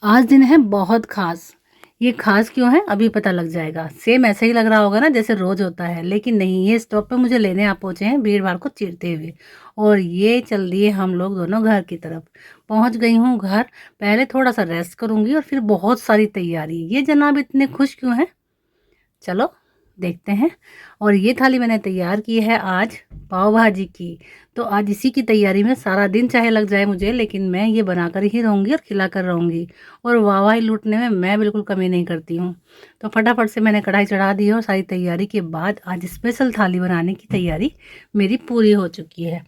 आज दिन है बहुत खास। ये खास क्यों है अभी पता लग जाएगा। सेम ऐसे ही लग रहा होगा ना जैसे रोज होता है, लेकिन नहीं, ये स्टॉप पे मुझे लेने आ पहुंचे हैं भीड़ भाड़ को चीरते हुए। और ये चल दिए हम लोग दोनों घर की तरफ। पहुंच गई हूँ घर। पहले थोड़ा सा रेस्ट करूंगी और फिर बहुत सारी तैयारी। ये जनाब इतने खुश क्यों हैं, चलो देखते हैं। और ये थाली मैंने तैयार की है आज पाव भाजी की। तो आज इसी की तैयारी में सारा दिन चाहे लग जाए मुझे, लेकिन मैं ये बनाकर ही रहूँगी और खिलाकर रहूँगी। और वाहवाही लूटने में मैं बिल्कुल कमी नहीं करती हूँ। तो फटाफट से मैंने कढ़ाई चढ़ा दी है और सारी तैयारी के बाद आज स्पेशल थाली बनाने की तैयारी मेरी पूरी हो चुकी है।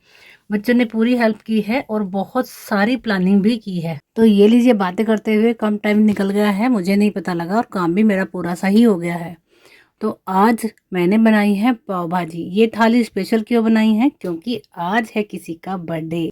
बच्चों ने पूरी हेल्प की है और बहुत सारी प्लानिंग भी की है। तो ये लीजिए, बातें करते हुए कम टाइम निकल गया है, मुझे नहीं पता लगा और काम भी मेरा पूरा सा ही हो गया है। तो आज मैंने बनाई है पाव भाजी। ये थाली स्पेशल क्यों बनाई है, क्योंकि आज है किसी का बर्थडे।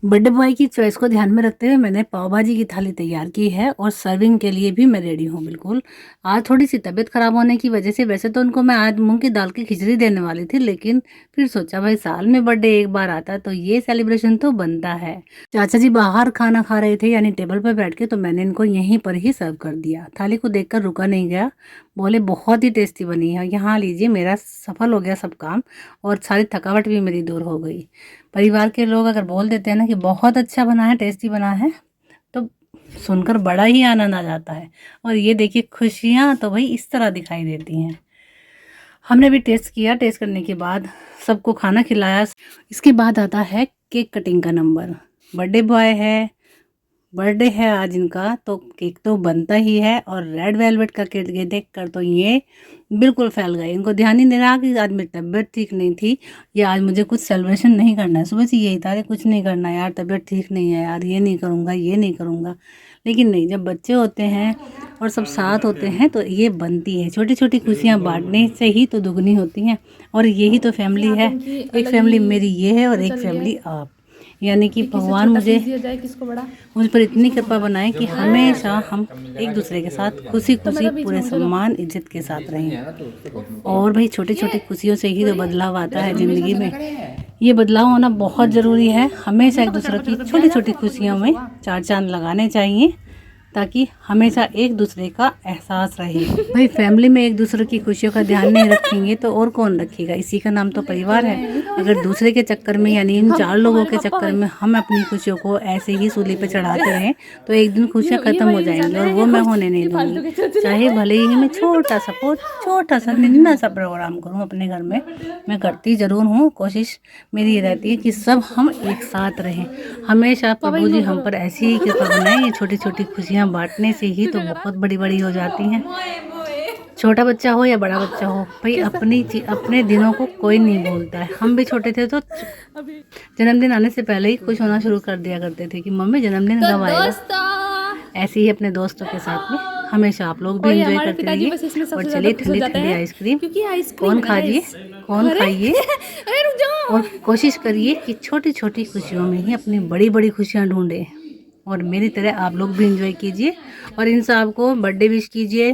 बर्थडे बॉय की चॉइस को ध्यान में रखते हुए मैंने पाव भाजी की थाली तैयार की है और सर्विंग के लिए भी मैं रेडी हूँ बिल्कुल। आज थोड़ी सी तबीयत खराब होने की वजह से, वैसे तो उनको मैं आज मूंग की दाल की खिचड़ी देने वाली थी, लेकिन फिर सोचा भाई साल में बर्थडे एक बार आता है तो ये सेलिब्रेशन तो बनता है। चाचा जी बाहर खाना खा रहे थे, यानी टेबल पर बैठ के, तो मैंने इनको यहीं पर ही सर्व कर दिया। थाली को देखकर रुका नहीं गया, बोले बहुत ही टेस्टी बनी है। यहाँ लीजिए, मेरा सफल हो गया सब काम और सारी थकावट भी मेरी दूर हो गई। परिवार के लोग अगर बोल देते हैं ना कि बहुत अच्छा बना है, टेस्टी बना है, तो सुनकर बड़ा ही आनंद आ जाता है। और ये देखिए, खुशियाँ तो भाई इस तरह दिखाई देती हैं। हमने भी टेस्ट किया, टेस्ट करने के बाद सबको खाना खिलाया। इसके बाद आता है केक कटिंग का नंबर। बर्थडे बॉय है, बर्थडे है आज इनका, तो केक तो बनता ही है। और रेड वेलवेट का केक देख कर तो ये बिल्कुल फैल गए। इनको ध्यान ही नहीं रहा कि आज मेरी तबीयत ठीक नहीं थी या आज मुझे कुछ सेलिब्रेशन नहीं करना है। सुबह से यही था, अरे कुछ नहीं करना यार, तबीयत ठीक नहीं है यार, ये नहीं करूँगा, ये नहीं करूँगा। लेकिन नहीं, जब बच्चे होते हैं और सब साथ होते हैं तो ये बनती है। छोटी छोटी खुशियाँ बांटने से ही तो दुगनी होती हैं। और यही तो फैमिली है। एक फैमिली मेरी ये है और एक फैमिली आप, यानी कि भगवान मुझ पर इतनी कृपा बनाए कि हमेशा हम एक दूसरे के साथ खुशी खुशी पूरे सम्मान इज्जत के साथ रहें। और भाई छोटी छोटी खुशियों से ही तो बदलाव आता है ज़िंदगी में। ये बदलाव होना बहुत ज़रूरी है। हमेशा एक दूसरे की छोटी छोटी खुशियों में चार चांद लगाने चाहिए, ताकि हमेशा एक दूसरे का एहसास रहे। भाई फैमिली में एक दूसरे की खुशियों का ध्यान नहीं रखेंगे तो और कौन रखेगा। इसी का नाम तो परिवार है। अगर दूसरे के चक्कर में, यानी इन चार लोगों के चक्कर में हम अपनी खुशियों को ऐसे ही सूली पे चढ़ाते रहें तो एक दिन खुशियाँ खत्म हो जाएंगी और वो मैं होने नहीं दूंगी। चाहे भले ही मैं छोटा सा नन्हा सा प्रोग्राम करूँ अपने घर में, मैं करती ज़रूर हूँ। कोशिश मेरी ये रहती है कि सब हम एक साथ रहें। हमेशा प्रभु जी हम पर ऐसी ही कृपा बनाएं। ये छोटी छोटी खुशियाँ बांटने से ही तो बहुत बड़ी बड़ी हो जाती हैं। छोटा बच्चा हो या बड़ा बच्चा हो, भाई अपने दिनों को कोई नहीं भूलता है। हम भी छोटे थे तो जन्मदिन आने से पहले ही खुश होना शुरू कर दिया करते थे कि मम्मी जन्मदिन कब आएगा। ऐसे ही अपने दोस्तों के साथ में हमेशा आप लोग भी एंजॉय करते रहिए। और चलिए ठंडी ठंडी आइसक्रीम कौन खाइए और कोशिश करिए कि छोटी छोटी खुशियों में ही अपनी बड़ी बड़ी खुशियाँ ढूंढें। और मेरी तरह आप लोग भी एंजॉय कीजिए और इन सब को बर्थडे विश कीजिए।